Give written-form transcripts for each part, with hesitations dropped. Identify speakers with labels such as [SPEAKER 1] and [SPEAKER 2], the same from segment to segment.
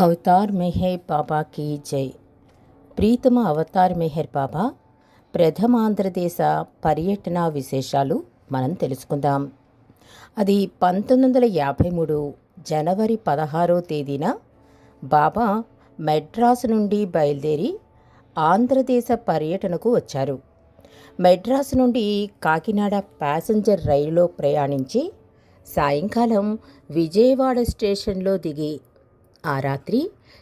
[SPEAKER 1] Avatar Meher బాబాకి జై. ప్రీతమ అవతార్ మెహర్ బాబా ప్రథమాంధ్రదేశ పర్యటన విశేషాలు మనం తెలుసుకుందాం. అది 1953 జనవరి 16వ తేదీన బాబా మెడ్రాసు నుండి బయలుదేరి ఆంధ్రదేశ పర్యటనకు వచ్చారు. మెడ్రాసు నుండి కాకినాడ ప్యాసింజర్ రైలులో ప్రయాణించి సాయంకాలం విజయవాడ స్టేషన్లో దిగి ఆ రాత్రి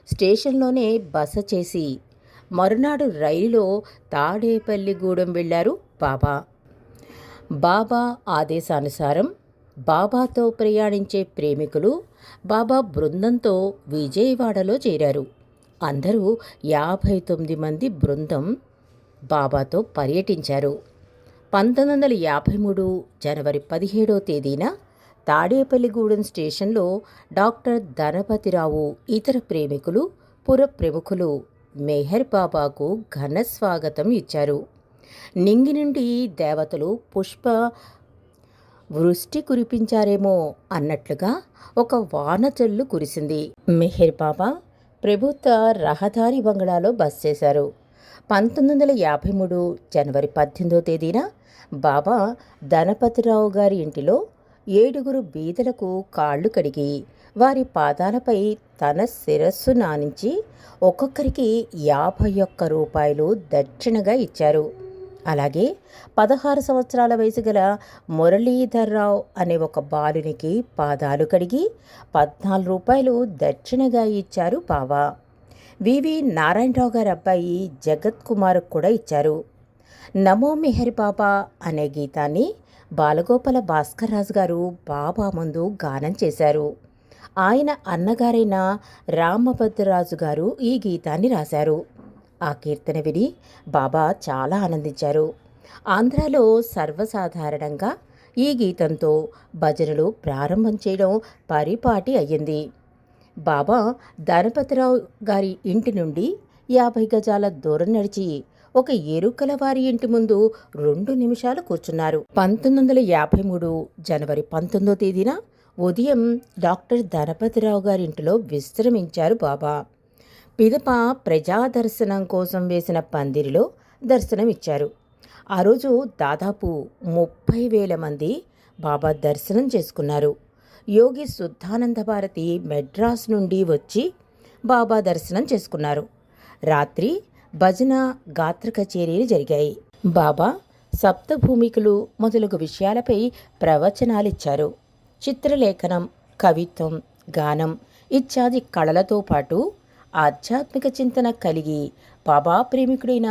[SPEAKER 1] స్టేషన్లోనే బస చేసి మరునాడు రైలులో తాడేపల్లిగూడెం వెళ్లారు బాబా. బాబా ఆదేశానుసారం బాబాతో ప్రయాణించే ప్రేమికులు బాబా బృందంతో విజయవాడలో చేరారు. అందరూ 59 మంది బృందం బాబాతో పర్యటించారు. 1953 జనవరి 17వ తేదీన తాడేపల్లిగూడెం స్టేషన్లో డాక్టర్ ధనపతిరావు, ఇతర ప్రేమికులు, పుర ప్రముఖులు మెహర్ బాబాకు ఘన స్వాగతం ఇచ్చారు. నింగి నుండి దేవతలు పుష్ప వృష్టి కురిపించారేమో అన్నట్లుగా ఒక వానజల్లు కురిసింది. మెహర్ బాబా ప్రభుత్వ రహదారి బంగళాలో బస చేశారు. 1953 జనవరి 18వ తేదీన బాబా ధనపతిరావు గారి ఇంటిలో 7 బీదలకు కాళ్ళు కడిగి వారి పాదాలపై తన శిరస్సు నానించి ఒక్కొక్కరికి 51 రూపాయలు దక్షిణగా ఇచ్చారు. అలాగే 16 సంవత్సరాల వయసు గల మురళీధర్రావు అనే ఒక బాలునికి పాదాలు కడిగి 14 రూపాయలు దక్షిణగా ఇచ్చారు బాబా. వివి నారాయణరావు గారి అబ్బాయి జగత్ కుమార్ కూడా ఇచ్చారు. నమో మెహర్ బాబా అనే గీతాన్ని బాలగోపాల భాస్కర్ రాజు గారు బాబా ముందు గానం చేశారు. ఆయన అన్నగారైన రామభద్రరాజు గారు ఈ గీతాన్ని రాశారు. ఆ కీర్తన విని బాబా చాలా ఆనందించారు. ఆంధ్రాలో సర్వసాధారణంగా ఈ గీతంతో భజనలు ప్రారంభం చేయడం పరిపాటి అయ్యింది. బాబా ధనపతిరావు గారి ఇంటి నుండి 50 గజాల దూరం నడిచి ఒక ఎరుకల వారి ఇంటి ముందు 2 నిమిషాలు కూర్చున్నారు. 1953 జనవరి 19వ తేదీన ఉదయం డాక్టర్ ధనపతిరావు గారి ఇంటిలో విశ్రమించారు బాబా. పిదప ప్రజాదర్శనం కోసం వేసిన పందిరిలో దర్శనమిచ్చారు. ఆ రోజు దాదాపు 30,000 మంది బాబా దర్శనం చేసుకున్నారు. యోగి శుద్ధానంద భారతి మెడ్రాస్ నుండి వచ్చి బాబా దర్శనం చేసుకున్నారు. రాత్రి భజన గాత్ర కచేరీలు జరిగాయి. బాబా సప్తభూమికలు మొదలగు విషయాలపై ప్రవచనాలిచ్చారు. చిత్రలేఖనం, కవిత్వం, గానం ఇత్యాది కళలతో పాటు ఆధ్యాత్మిక చింతన కలిగి బాబా ప్రేమికుడైన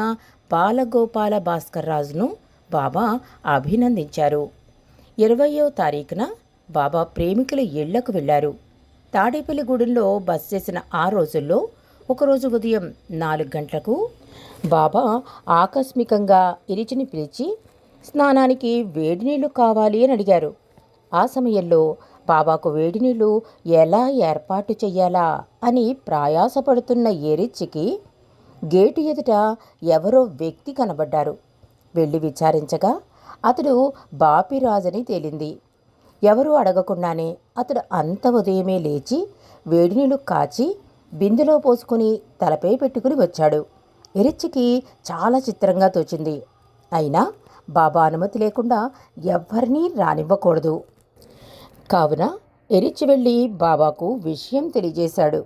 [SPEAKER 1] బాలగోపాల భాస్కర్ రాజును బాబా అభినందించారు. 20వ తారీఖున బాబా ప్రేమికుల ఇళ్లకు వెళ్లారు. తాడేపల్లిగూడెంలో బస చేసిన ఆ రోజుల్లో ఒకరోజు ఉదయం 4 గంటలకు బాబా ఆకస్మికంగా ఇరిచిని పిలిచి స్నానానికి వేడి నీళ్లు కావాలి అని అడిగారు. ఆ సమయంలో బాబాకు వేడి నీళ్లు ఎలా ఏర్పాటు చెయ్యాలా అని ప్రయాసపడుతున్న ఎరిచికి గేటు ఎదుట ఎవరో వ్యక్తి కనబడ్డారు. వెళ్ళి విచారించగా అతడు బాపిరాజని తేలింది. ఎవరూ అడగకుండానే అతడు అంత ఉదయమే లేచి వేడినీళ్లు కాచి బిందెలో పోసుకుని తలపై పెట్టుకుని వచ్చాడు. ఎరిచ్చికి చాలా చిత్రంగా తోచింది. అయినా బాబా అనుమతి లేకుండా ఎవ్వరినీ రానివ్వకూడదు. కావున ఎరిచి వెళ్ళి బాబాకు విషయం తెలియజేశాడు.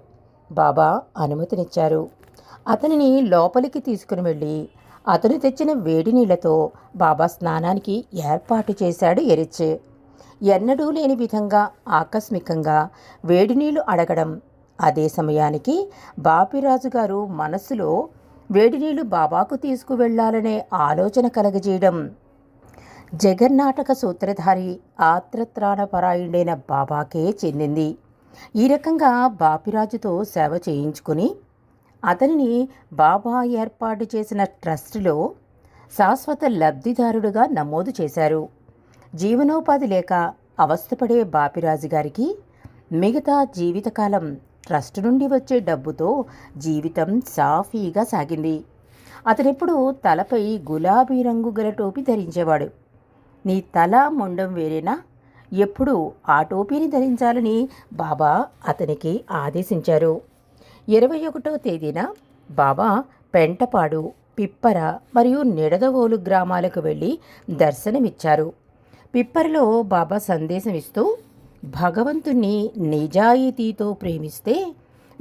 [SPEAKER 1] బాబా అనుమతినిచ్చారు. అతనిని లోపలికి తీసుకుని వెళ్ళి అతను తెచ్చిన వేడి నీళ్లతో బాబా స్నానానికి ఏర్పాటు చేశాడు ఎరిచి. ఎన్నడూ లేని విధంగా ఆకస్మికంగా వేడి నీళ్లు అడగడం, అదే సమయానికి బాపిరాజు గారు మనసులో వేడినీళ్లు బాబాకు తీసుకువెళ్లాలనే ఆలోచన కలగజేయడం జగన్నాటక సూత్రధారి ఆత్రత్రాణపరాయుడైన బాబాకే చెందింది. ఈ రకంగా బాపిరాజుతో సేవ చేయించుకుని అతనిని బాబా ఏర్పాటు చేసిన ట్రస్టులో శాశ్వత లబ్ధిదారుడుగా నమోదు చేశారు. జీవనోపాధి లేక అవస్థపడే బాపిరాజు గారికి మిగతా జీవితకాలం ట్రస్ట్ నుండి వచ్చే డబ్బుతో జీవితం సాఫీగా సాగింది. అతనెప్పుడు తలపై గులాబీ రంగు గల టోపీ ధరించేవాడు. నీ తల మొండం వేరేనా, ఎప్పుడూ ఆ టోపీని ధరించాలని బాబా అతనికి ఆదేశించారు. 21వ తేదీన బాబా పెంటపాడు, పిప్పర మరియు నిడదవోలు గ్రామాలకు వెళ్ళి దర్శనమిచ్చారు. పిప్పరలో బాబా సందేశం ఇస్తూ, భగవంతుణ్ణి నిజాయితీతో ప్రేమిస్తే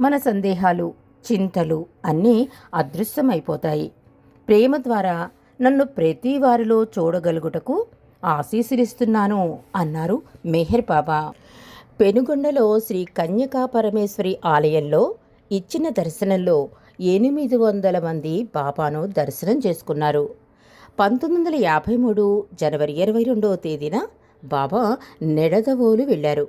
[SPEAKER 1] మన సందేహాలు, చింతలు అన్నీ అదృశ్యమైపోతాయి. ప్రేమ ద్వారా నన్ను ప్రతి వారిలో చూడగలుగుటకు ఆశీస్సులిస్తున్నాను అన్నారు మెహర్ బాబా. పెనుగొండలో శ్రీ కన్యకా పరమేశ్వరి ఆలయంలో ఇచ్చిన దర్శనంలో 800 మంది బాబాను దర్శనం చేసుకున్నారు. 1953 జనవరి 22వ తేదీన బాబా నిడదవోలు వెళ్ళారు.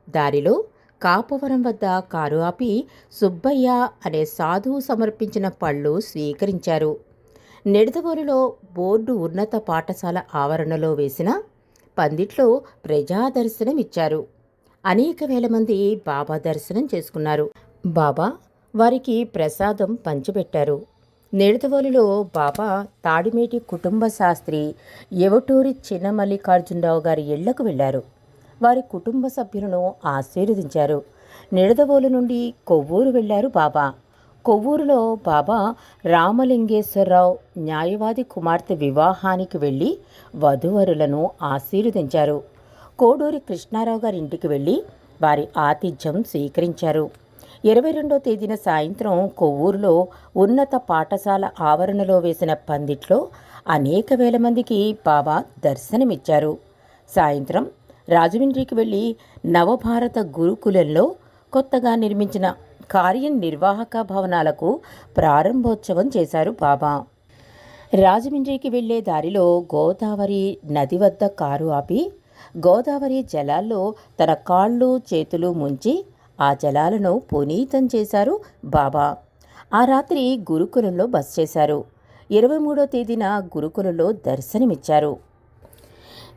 [SPEAKER 1] దారిలో కాపవరం వద్ద కారు ఆపి సుబ్బయ్య అనే సాధువు సమర్పించిన పళ్ళు స్వీకరించారు. నిడదవోలులో బోర్డు ఉన్నత పాఠశాల ఆవరణలో వేసిన పందిట్లో ప్రజాదర్శనం ఇచ్చారు. అనేక వేల మంది బాబా దర్శనం చేసుకున్నారు. బాబా వారికి ప్రసాదం పంచిపెట్టారు. నిడదవోలులో బాబా తాడిమేటి కుటుంబ శాస్త్రి ఎవటూరి చిన్న మల్లికార్జునరావు గారి ఇళ్లకు వెళ్లారు. వారి కుటుంబ సభ్యులను ఆశీర్వదించారు. నిడదవోలు నుండి కొవ్వూరు వెళ్లారు బాబా. కొవ్వూరులో బాబా రామలింగేశ్వరరావు న్యాయవాది కుమార్తె వివాహానికి వెళ్ళి వధూవరులను ఆశీర్వదించారు. కోడూరి కృష్ణారావు గారి ఇంటికి వెళ్ళి వారి ఆతిథ్యం స్వీకరించారు. 22వ తేదీన సాయంత్రం కొవ్వూరులో ఉన్నత పాఠశాల ఆవరణలో వేసిన పందిట్లో అనేక వేల మందికి బాబా దర్శనమిచ్చారు. సాయంత్రం రాజమండ్రికి వెళ్ళి నవభారత గురుకులంలో కొత్తగా నిర్మించిన కార్యనిర్వాహక భవనాలకు ప్రారంభోత్సవం చేశారు బాబా. రాజమండ్రికి వెళ్లే దారిలో గోదావరి నది వద్ద కారు ఆపి గోదావరి జలాల్లో తన కాళ్ళు చేతులు ముంచి ఆ జలాలను పునీతం చేశారు బాబా. ఆ రాత్రి గురుకులంలో బస చేశారు. 23వ తేదీన గురుకులంలో దర్శనమిచ్చారు.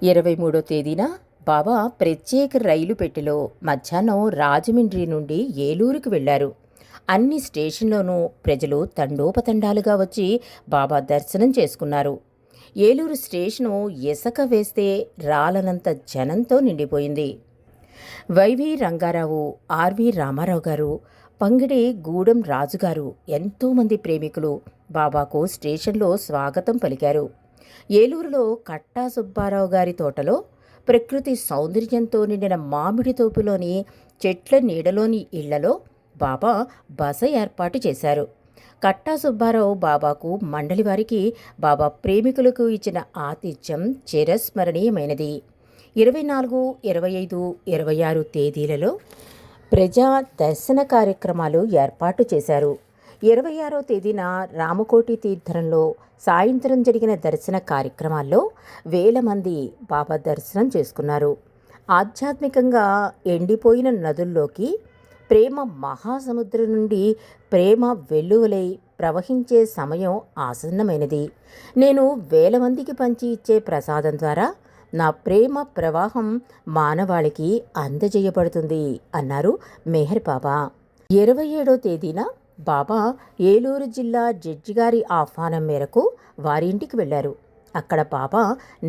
[SPEAKER 1] 23వ తేదీన బాబా ప్రత్యేక రైలు పెట్టెలో మధ్యాహ్నం రాజమండ్రి నుండి ఏలూరుకు వెళ్లారు. అన్ని స్టేషన్లోనూ ప్రజలు తండోపతండాలుగా వచ్చి బాబా దర్శనం చేసుకున్నారు. ఏలూరు స్టేషను ఇసక వేస్తే రాలనంత జనంతో నిండిపోయింది. వైవి రంగారావు, ఆర్వి రామారావు గారు, పంగిడి గూడెం రాజుగారు ఎంతోమంది ప్రేమికులు బాబాకు స్టేషన్లో స్వాగతం పలికారు. ఏలూరులో కట్టా సుబ్బారావు గారి తోటలో ప్రకృతి సౌందర్యంతో నిండిన మామిడి తోపులోని చెట్ల నీడలోని ఇళ్లలో బాబా బస ఏర్పాటు చేశారు. కట్టా సుబ్బారావు బాబాకు మండలి వారికి బాబా ప్రేమికులకు ఇచ్చిన ఆతిథ్యం చిరస్మరణీయమైనది. 24, 25, 26 తేదీలలో ప్రజా దర్శన కార్యక్రమాలు ఏర్పాటు చేశారు. 26వ తేదీన రామకోటి తీర్థంలో సాయంత్రం జరిగిన దర్శన కార్యక్రమాల్లో వేల మంది బాబా దర్శనం చేసుకున్నారు. ఆధ్యాత్మికంగా ఎండిపోయిన నదుల్లోకి ప్రేమ మహాసముద్రం నుండి ప్రేమ వెల్లువలై ప్రవహించే సమయం ఆసన్నమైనది. నేను వేల మందికి పంచి ఇచ్చే ప్రసాదం ద్వారా నా ప్రేమ ప్రవాహం మానవాళికి అందజేయబడుతుంది అన్నారు మెహర్ బాబా. 27వ తేదీన బాబా ఏలూరు జిల్లా జడ్జి గారి ఆహ్వానం మేరకు వారి ఇంటికి వెళ్లారు. అక్కడ బాబా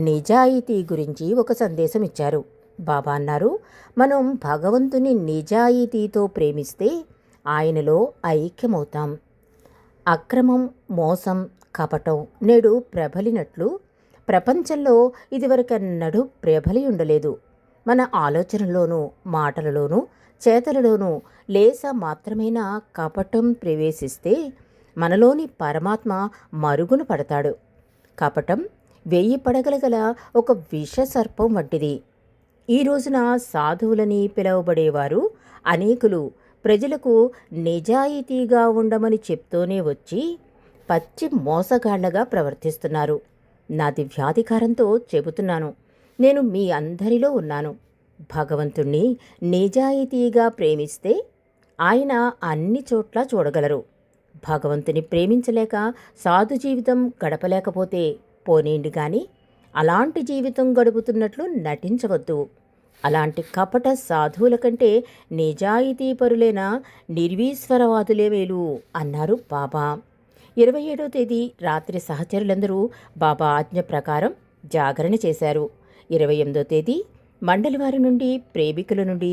[SPEAKER 1] నిజాయితీ గురించి ఒక సందేశం ఇచ్చారు. బాబా అన్నారు, మనం భగవంతుని నిజాయితీతో ప్రేమిస్తే ఆయనలో ఐక్యమవుతాం. అక్రమం, మోసం, కపటం నేడు ప్రబలినట్లు ప్రపంచంలో ఇదివరకన్నడూ ప్రబలి ఉండలేదు. మన ఆలోచనలోనూ మాటలలోనూ చేతలలోనూ లేస మాత్రమేనా కపటం ప్రవేశిస్తే మనలోని పరమాత్మ మరుగున పడతాడు. కపటం 1000 పడగల గల ఒక విష సర్పం వంటిది. ఈ రోజున సాధువులని పిలువబడేవారు అనేకులు ప్రజలకు నిజాయితీగా ఉండమని చెప్తూనే వచ్చి పచ్చి మోసగాళ్లగా ప్రవర్తిస్తున్నారు. నా దివ్యాధికారంతో చెబుతున్నాను, నేను మీ అందరిలో ఉన్నాను. భగవంతుణ్ణి నిజాయితీగా ప్రేమిస్తే ఆయన అన్ని చోట్ల చూడగలరు. భగవంతుని ప్రేమించలేక సాధు జీవితం గడపలేకపోతే పోనీండి కానీ అలాంటి జీవితం గడుపుతున్నట్లు నటించవద్దు. అలాంటి కపట సాధువుల కంటే నిజాయితీపరులైన నిర్వీశ్వరవాదులే మేలు అన్నారు బాబా. 27వ తేదీ రాత్రి సహచరులందరూ బాబా ఆజ్ఞ ప్రకారం జాగరణ చేశారు. 28వ తేదీ మండలి వారి నుండి ప్రేమికుల నుండి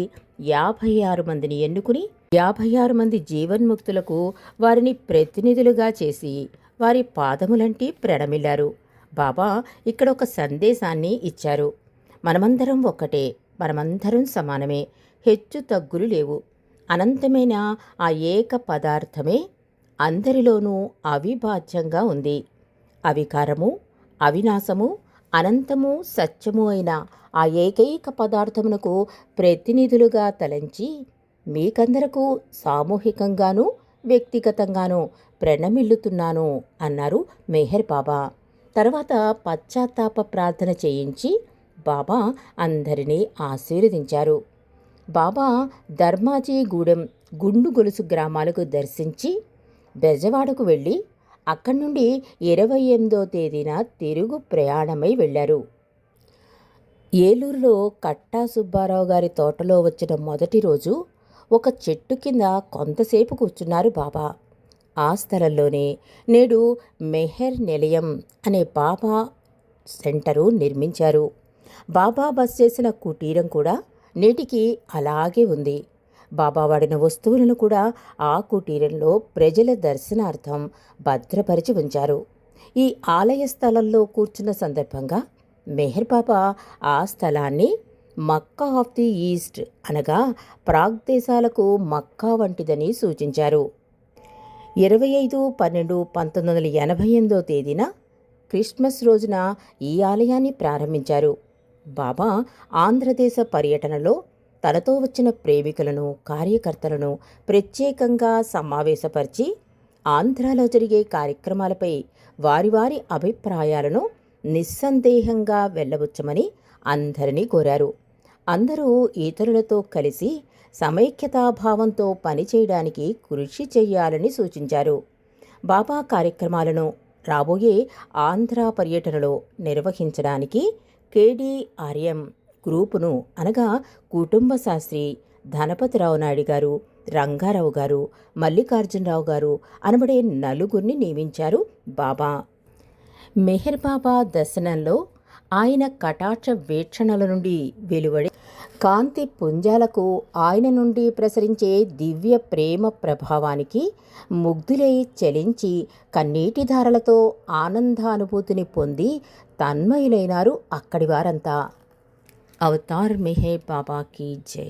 [SPEAKER 1] 56 మందిని ఎన్నుకుని 56 మంది జీవన్ముక్తులకు వారిని ప్రతినిధులుగా చేసి వారి పాదములంటి ప్రణమిల్లారు. బాబా ఇక్కడ ఒక సందేశాన్ని ఇచ్చారు. మనమందరం ఒక్కటే, మనమందరం సమానమే, హెచ్చు తగ్గులు లేవు. అనంతమైన ఆ ఏక పదార్థమే అందరిలోనూ అవిభాజ్యంగా ఉంది. అవికారము, అవినాశము, అనంతము, సత్యము అయిన ఆ ఏకైక పదార్థమునకు ప్రతినిధులుగా తలంచి మీకందరకు సామూహికంగానూ వ్యక్తిగతంగానూ ప్రణమిల్లుతున్నాను అన్నారు మెహర్ బాబా. తర్వాత పశ్చాత్తాప ప్రార్థన చేయించి బాబా అందరినీ ఆశీర్వదించారు. బాబా ధర్మాజీగూడెం, గుండు గొలుసు గ్రామాలకు దర్శించి బెజవాడకు వెళ్ళి అక్కడి నుండి 28వ తేదీన తిరుగు ప్రయాణమై వెళ్ళారు. ఏలూరులో కట్టా సుబ్బారావు గారి తోటలో వచ్చిన మొదటి రోజు ఒక చెట్టు కింద కొంతసేపు కూర్చున్నారు బాబా. ఆ స్థలంలోనే నేడు మెహర్ నిలయం అనే బాబా సెంటరు నిర్మించారు. బాబా బస్ చేసిన కుటీరం కూడా నేటికి అలాగే ఉంది. బాబా వాడిన వస్తువులను కూడా ఆ కుటీరంలో ప్రజల దర్శనార్థం భద్రపరిచి ఉంచారు. ఈ ఆలయ స్థలంలో కూర్చున్న సందర్భంగా మెహర్ బాబా ఆ స్థలాన్ని మక్కా ఆఫ్ ది ఈస్ట్ అనగా ప్రాగ్ దేశాలకు మక్కా వంటిదని సూచించారు. 25/12/1988 తేదీన క్రిస్మస్ రోజున ఈ ఆలయాన్ని ప్రారంభించారు. బాబా ఆంధ్రదేశ పర్యటనలో తనతో వచ్చిన ప్రేమికులను, కార్యకర్తలను ప్రత్యేకంగా సమావేశపరిచి ఆంధ్రాలో జరిగే కార్యక్రమాలపై వారి వారి అభిప్రాయాలను నిస్సందేహంగా వెళ్ళబుచ్చమని అందరినీ కోరారు. అందరూ ఇతరులతో కలిసి సమైక్యతాభావంతో పనిచేయడానికి కృషి చేయాలని సూచించారు. బాబా కార్యక్రమాలను రాబోయే ఆంధ్ర పర్యటనలో నిర్వహించడానికి KDRM గ్రూపును అనగా కుటుంబ శాస్త్రి ధనపతిరావు నాయుడు గారు, రంగారావు గారు, మల్లికార్జునరావు గారు అనబడే నలుగురిని నియమించారు బాబా. మెహర్ బాబా దర్శనంలో ఆయన కటాక్ష వీక్షణల నుండి వెలువడే కాంతి పుంజాలకు, ఆయన నుండి ప్రసరించే దివ్య ప్రేమ ప్రభావానికి ముగ్ధులై చలించి కన్నీటి ధారలతో ఆనందానుభూతిని పొంది తన్మయులైనారు అక్కడి వారంతా. అవతార్ మెహర్ బాబా కీ జై.